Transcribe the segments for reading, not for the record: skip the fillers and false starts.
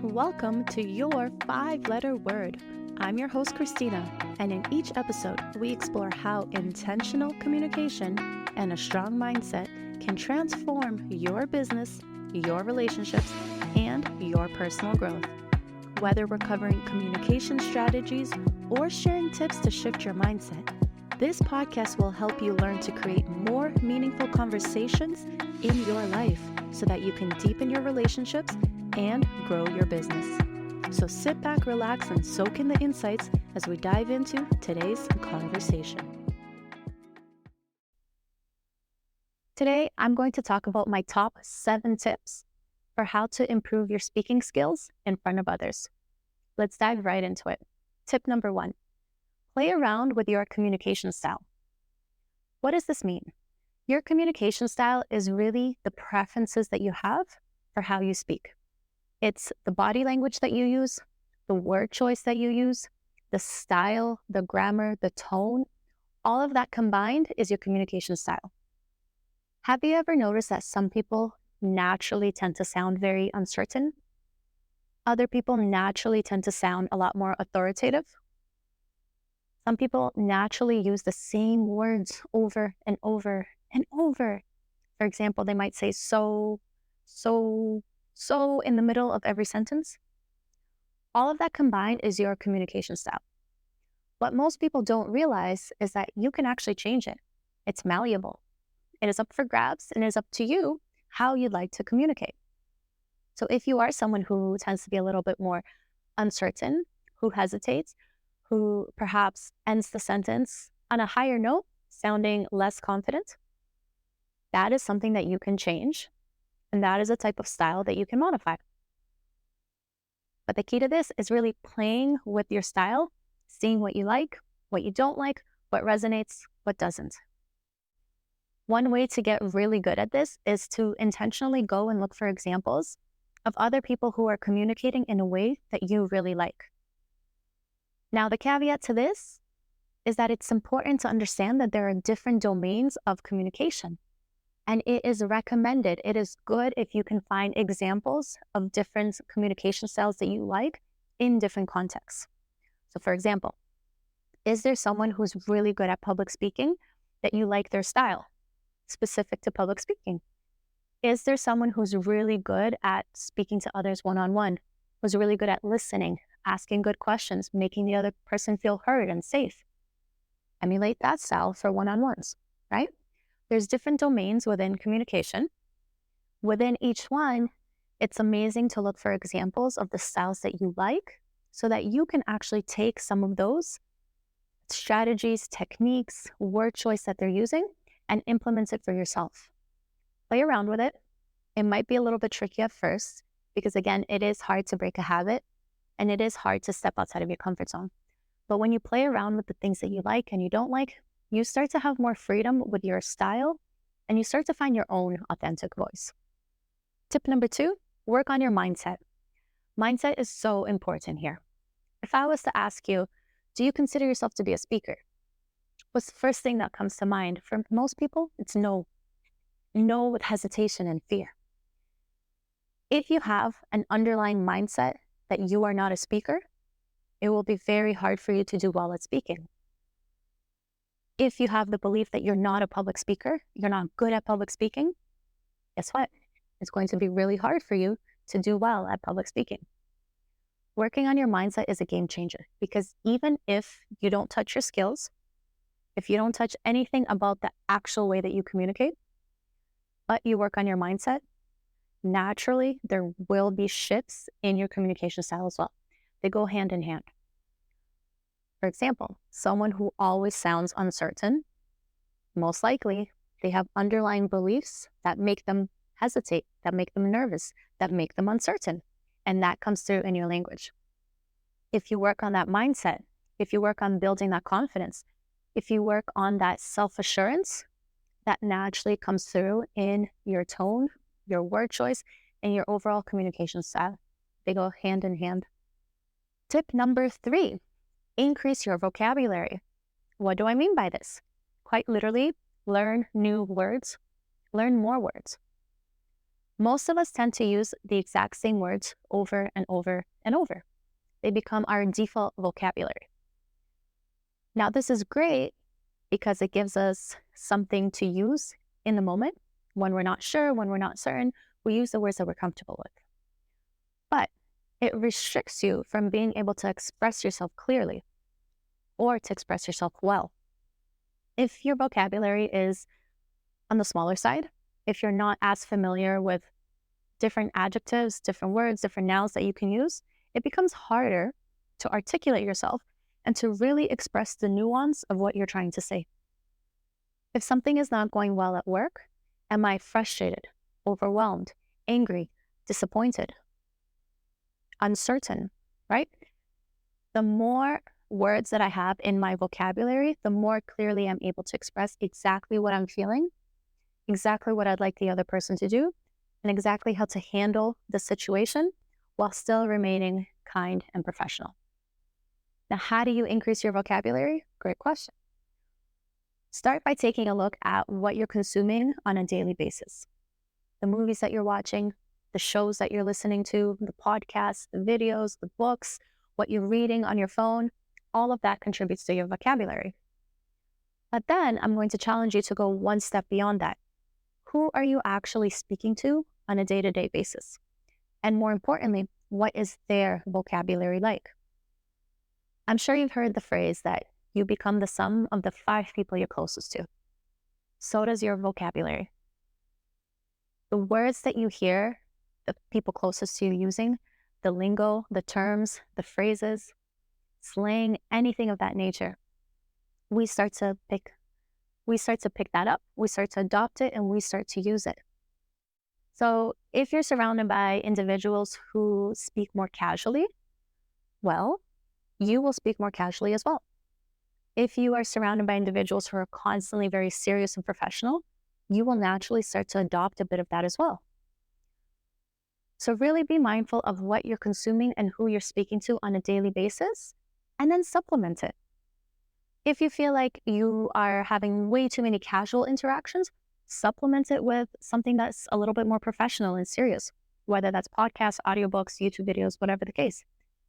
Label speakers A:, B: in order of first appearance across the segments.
A: Welcome to your 5-letter word. I'm your host, Christina, and in each episode, we explore how intentional communication and a strong mindset can transform your business, your relationships, and your personal growth. Whether we're covering communication strategies or sharing tips to shift your mindset, this podcast will help you learn to create more meaningful conversations in your life so that you can deepen your relationships and grow your business. So sit back, relax, and soak in the insights as we dive into today's conversation. Today, I'm going to talk about my top 7 tips for how to improve your speaking skills in front of others. Let's dive right into it. Tip number 1, play around with your communication style. What does this mean? Your communication style is really the preferences that you have for how you speak. It's the body language that you use, the word choice that you use, the style, the grammar, the tone, all of that combined is your communication style. Have you ever noticed that some people naturally tend to sound very uncertain? Other people naturally tend to sound a lot more authoritative. Some people naturally use the same words over and over and over. For example, they might say so in the middle of every sentence. All of that combined is your communication style. What most people don't realize is that you can actually change it. It's malleable. It is up for grabs, and it is up to you how you'd like to communicate. So if you are someone who tends to be a little bit more uncertain, who hesitates, who perhaps ends the sentence on a higher note, sounding less confident, that is something that you can change. And that is a type of style that you can modify. But the key to this is really playing with your style, seeing what you like, what you don't like, what resonates, what doesn't. One way to get really good at this is to intentionally go and look for examples of other people who are communicating in a way that you really like. Now, the caveat to this is that it's important to understand that there are different domains of communication. And it is recommended, it is good if you can find examples of different communication styles that you like in different contexts. So for example, is there someone who's really good at public speaking that you like their style specific to public speaking? Is there someone who's really good at speaking to others one-on-one, who's really good at listening, asking good questions, making the other person feel heard and safe? Emulate that style for one-on-ones, right? There's different domains within communication. Within each one, it's amazing to look for examples of the styles that you like so that you can actually take some of those strategies, techniques, word choice that they're using and implement it for yourself. Play around with it. It might be a little bit tricky at first because, again, it is hard to break a habit and it is hard to step outside of your comfort zone. But when you play around with the things that you like and you don't like, you start to have more freedom with your style and you start to find your own authentic voice. Tip number 2, work on your mindset. Mindset is so important here. If I was to ask you, do you consider yourself to be a speaker? What's the first thing that comes to mind? For most people, it's no. No with hesitation and fear. If you have an underlying mindset that you are not a speaker, it will be very hard for you to do well at speaking. If you have the belief that you're not a public speaker, you're not good at public speaking, guess what? It's going to be really hard for you to do well at public speaking. Working on your mindset is a game changer because even if you don't touch your skills, if you don't touch anything about the actual way that you communicate, but you work on your mindset, naturally there will be shifts in your communication style as well. They go hand in hand. For example, someone who always sounds uncertain, most likely they have underlying beliefs that make them hesitate, that make them nervous, that make them uncertain. And that comes through in your language. If you work on that mindset, if you work on building that confidence, if you work on that self-assurance, that naturally comes through in your tone, your word choice, and your overall communication style. They go hand in hand. Tip number 3, increase your vocabulary. What do I mean by this? Quite literally, learn new words, Learn more words. Most of us tend to use the exact same words over and over and over. They become our default vocabulary. Now, this is great because it gives us something to use in the moment. When we're not sure, when we're not certain, we use the words that we're comfortable with. But it restricts you from being able to express yourself clearly or to express yourself well. If your vocabulary is on the smaller side, if you're not as familiar with different adjectives, different words, different nouns that you can use, it becomes harder to articulate yourself and to really express the nuance of what you're trying to say. If something is not going well at work, am I frustrated, overwhelmed, angry, disappointed, uncertain, right? The more words that I have in my vocabulary, the more clearly I'm able to express exactly what I'm feeling, exactly what I'd like the other person to do, and exactly how to handle the situation while still remaining kind and professional. Now, how do you increase your vocabulary? Great question. Start by taking a look at what you're consuming on a daily basis. The movies that you're watching, the shows that you're listening to, the podcasts, the videos, the books, what you're reading on your phone, all of that contributes to your vocabulary. But then I'm going to challenge you to go one step beyond that. Who are you actually speaking to on a day-to-day basis? And more importantly, what is their vocabulary like? I'm sure you've heard the phrase that you become the sum of the 5 people you're closest to. So does your vocabulary. The words that you hear the people closest to you using, the lingo, the terms, the phrases, slang, anything of that nature, we start to pick that up, we start to adopt it, and we start to use it. So if you're surrounded by individuals who speak more casually, well, you will speak more casually as well. If you are surrounded by individuals who are constantly very serious and professional, you will naturally start to adopt a bit of that as well. So really be mindful of what you're consuming and who you're speaking to on a daily basis, and then supplement it. If you feel like you are having way too many casual interactions, supplement it with something that's a little bit more professional and serious, whether that's podcasts, audiobooks, YouTube videos, whatever the case.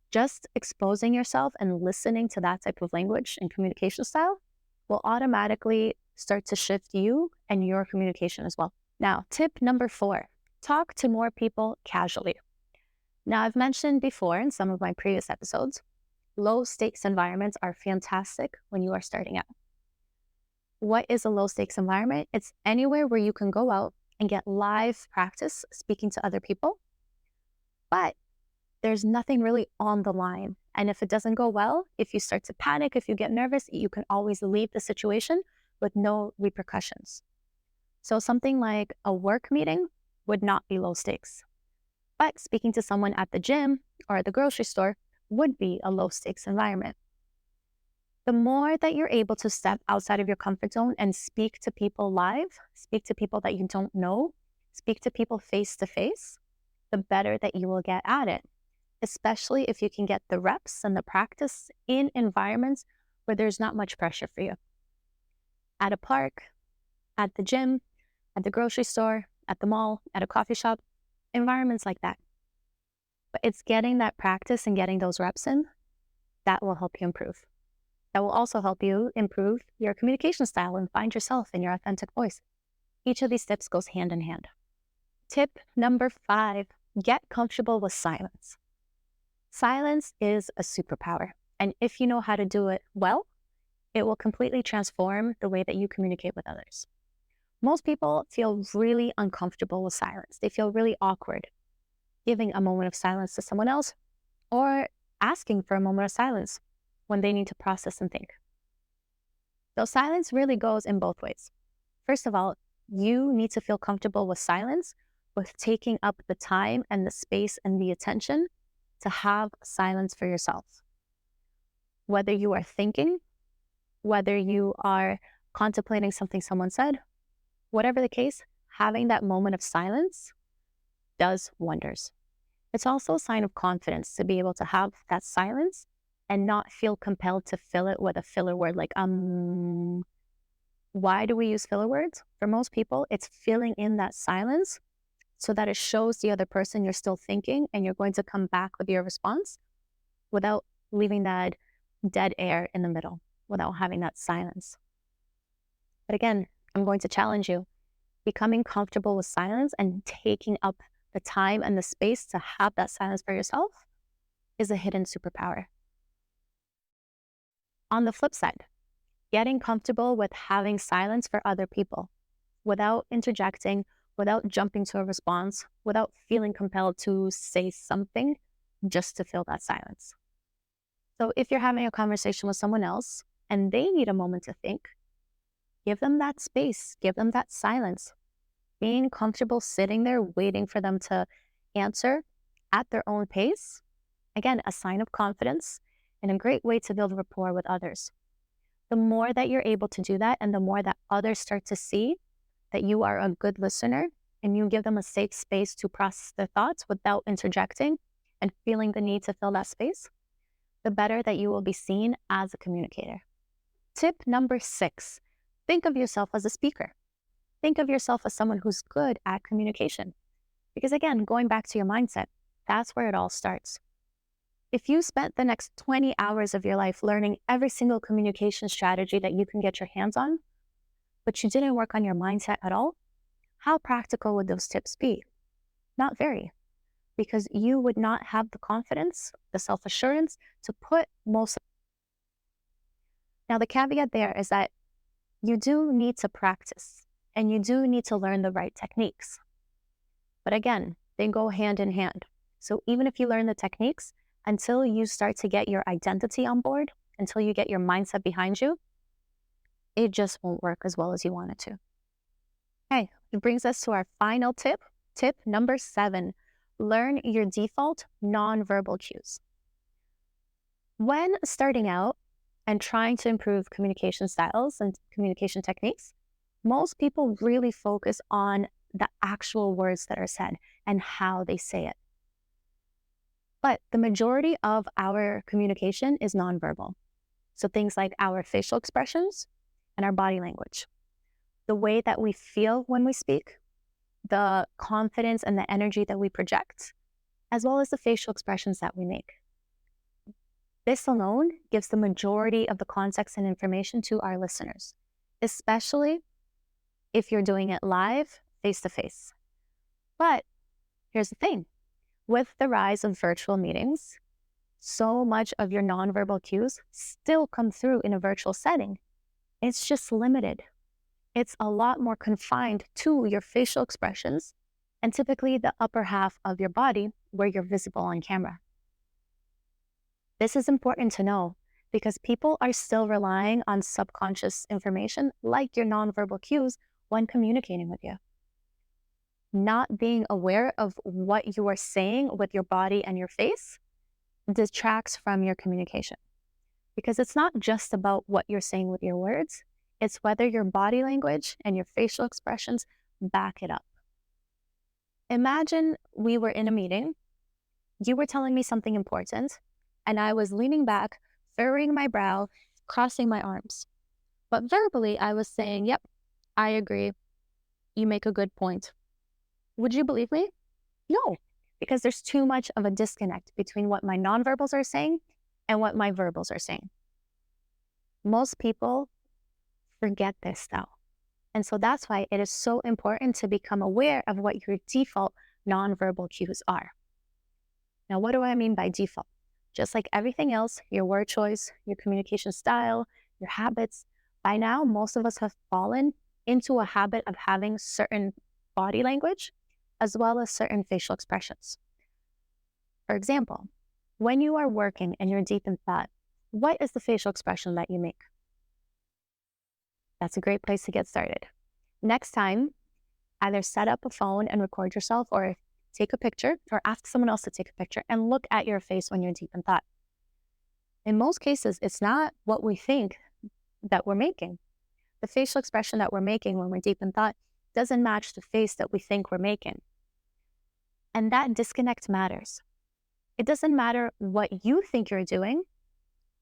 A: Just exposing yourself and listening to that type of language and communication style will automatically start to shift you and your communication as well. Now, tip number 4, talk to more people casually. Now, I've mentioned before in some of my previous episodes, low stakes environments are fantastic when you are starting out. What is a low stakes environment? It's anywhere where you can go out and get live practice speaking to other people, but there's nothing really on the line. And if it doesn't go well, if you start to panic, if you get nervous, you can always leave the situation with no repercussions. So something like a work meeting would not be low stakes. But speaking to someone at the gym or at the grocery store would be a low stakes environment. The more that you're able to step outside of your comfort zone and speak to people live, speak to people that you don't know, speak to people face to face, the better that you will get at it, especially if you can get the reps and the practice in environments where there's not much pressure for you. At a park, at the gym, at the grocery store, at the mall, at a coffee shop, environments like that. But it's getting that practice and getting those reps in that will help you improve. That will also help you improve your communication style and find yourself in your authentic voice. Each of these tips goes hand in hand. Tip number 5, get comfortable with silence. Silence is a superpower, and if you know how to do it well, it will completely transform the way that you communicate with others. Most people feel really uncomfortable with silence. They feel really awkward giving a moment of silence to someone else or asking for a moment of silence when they need to process and think. So silence really goes in both ways. First of all, you need to feel comfortable with silence, with taking up the time and the space and the attention to have silence for yourself. Whether you are thinking, whether you are contemplating something someone said, whatever the case, having that moment of silence does wonders. It's also a sign of confidence to be able to have that silence and not feel compelled to fill it with a filler word like Why do we use filler words? For most people, it's filling in that silence so that it shows the other person you're still thinking and you're going to come back with your response without leaving that dead air in the middle, without having that silence. But again, I'm going to challenge you. Becoming comfortable with silence and taking up the time and the space to have that silence for yourself is a hidden superpower. On the flip side, getting comfortable with having silence for other people without interjecting, without jumping to a response, without feeling compelled to say something just to fill that silence. So if you're having a conversation with someone else and they need a moment to think, give them that space, give them that silence. Being comfortable sitting there waiting for them to answer at their own pace, again, a sign of confidence and a great way to build rapport with others. The more that you're able to do that and the more that others start to see that you are a good listener and you give them a safe space to process their thoughts without interjecting and feeling the need to fill that space, the better that you will be seen as a communicator. Tip number 6, think of yourself as a speaker. Think of yourself as someone who's good at communication. Because again, going back to your mindset, that's where it all starts. If you spent the next 20 hours of your life learning every single communication strategy that you can get your hands on, but you didn't work on your mindset at all, how practical would those tips be? Not very, because you would not have the confidence, the self-assurance to put most. Now, the caveat there is that you do need to practice and you do need to learn the right techniques. But again, they go hand in hand. So even if you learn the techniques, until you start to get your identity on board, until you get your mindset behind you, it just won't work as well as you want it to. Okay, it brings us to our final tip. Tip number 7, learn your default nonverbal cues. When starting out and trying to improve communication styles and communication techniques, most people really focus on the actual words that are said and how they say it. But the majority of our communication is nonverbal. So things like our facial expressions and our body language, the way that we feel when we speak, the confidence and the energy that we project, as well as the facial expressions that we make. This alone gives the majority of the context and information to our listeners, especially if you're doing it live, face-to-face. But here's the thing. With the rise of virtual meetings, so much of your nonverbal cues still come through in a virtual setting. It's just limited. It's a lot more confined to your facial expressions and typically the upper half of your body where you're visible on camera. This is important to know because people are still relying on subconscious information like your nonverbal cues when communicating with you. Not being aware of what you are saying with your body and your face detracts from your communication. Because it's not just about what you're saying with your words, it's whether your body language and your facial expressions back it up. Imagine we were in a meeting, you were telling me something important, and I was leaning back, furrowing my brow, crossing my arms. But verbally, I was saying, yep, I agree. You make a good point. Would you believe me? No, because there's too much of a disconnect between what my nonverbals are saying and what my verbals are saying. Most people forget this though. And so that's why it is so important to become aware of what your default nonverbal cues are. Now, what do I mean by default? Just like everything else, your word choice, your communication style, your habits, by now, most of us have fallen into a habit of having certain body language as well as certain facial expressions. For example, when you are working and you're deep in thought, what is the facial expression that you make? That's a great place to get started. Next time, either set up a phone and record yourself or take a picture or ask someone else to take a picture and look at your face when you're deep in thought. In most cases, it's not what we think that we're making. The facial expression that we're making when we're deep in thought doesn't match the face that we think we're making. And that disconnect matters. It doesn't matter what you think you're doing.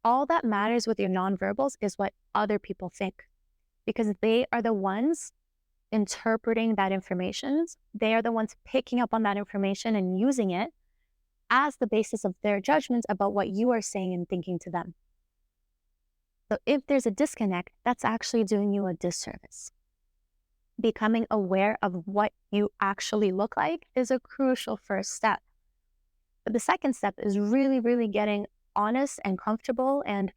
A: All that matters with your nonverbals is what other people think. because they are the ones interpreting that information. They are the ones picking up on that information and using it as the basis of their judgments about what you are saying and thinking to them. So if there's a disconnect, that's actually doing you a disservice. Becoming aware of what you actually look like is a crucial first step. But the second step is really, really getting honest and comfortable and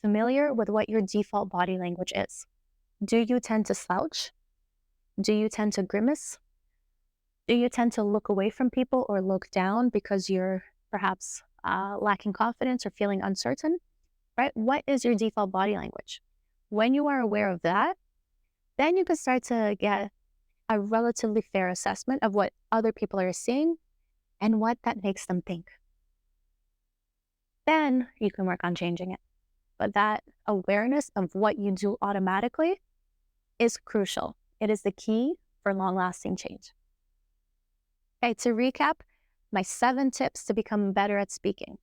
A: familiar with what your default body language is. Do you tend to slouch? Do you tend to grimace? Do you tend to look away from people or look down because you're perhaps lacking confidence or feeling uncertain? Right? What is your default body language? When you are aware of that, then you can start to get a relatively fair assessment of what other people are seeing and what that makes them think. Then you can work on changing it. But that awareness of what you do automatically is crucial. It is the key for long-lasting change. Okay, to recap, my 7 tips to become better at speaking.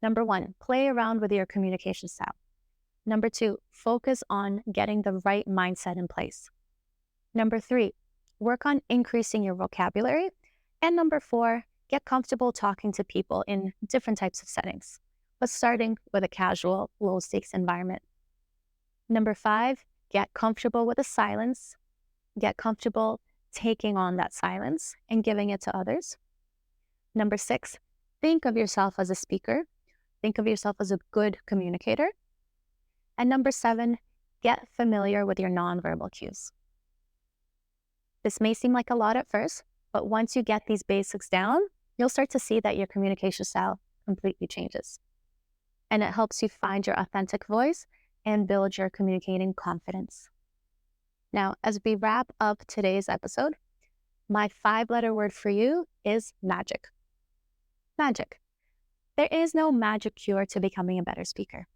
A: Number 1, play around with your communication style. Number 2, focus on getting the right mindset in place. Number 3, work on increasing your vocabulary. And number 4, get comfortable talking to people in different types of settings, but starting with a casual, low-stakes environment. Number 5, get comfortable with the silence. Get comfortable taking on that silence and giving it to others. Number 6, think of yourself as a speaker. Think of yourself as a good communicator. And number 7, get familiar with your nonverbal cues. This may seem like a lot at first, but once you get these basics down, you'll start to see that your communication style completely changes. And it helps you find your authentic voice and build your communicating confidence. Now, as we wrap up today's episode, my 5-letter word for you is magic. Magic. There is no magic cure to becoming a better speaker,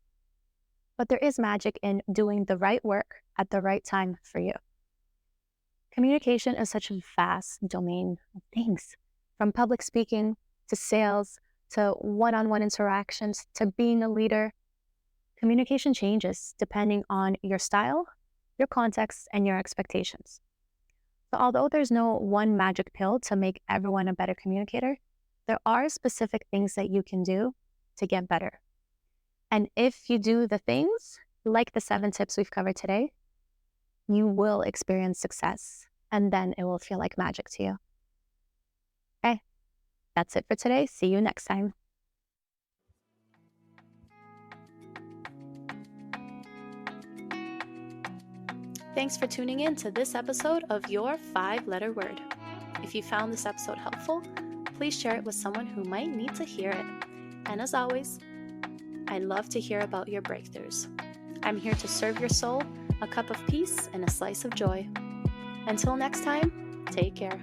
A: but there is magic in doing the right work at the right time for you. Communication is such a vast domain of things, from public speaking to sales to one-on-one interactions to being a leader. Communication changes depending on your style, your context, and your expectations. So although there's no one magic pill to make everyone a better communicator, there are specific things that you can do to get better. And if you do the things, like the 7 tips we've covered today, you will experience success, and then it will feel like magic to you. Okay, that's it for today. See you next time. Thanks for tuning in to this episode of Your 5-Letter Word. If you found this episode helpful, please share it with someone who might need to hear it. And as always, I love to hear about your breakthroughs. I'm here to serve your soul a cup of peace and a slice of joy. Until next time, take care.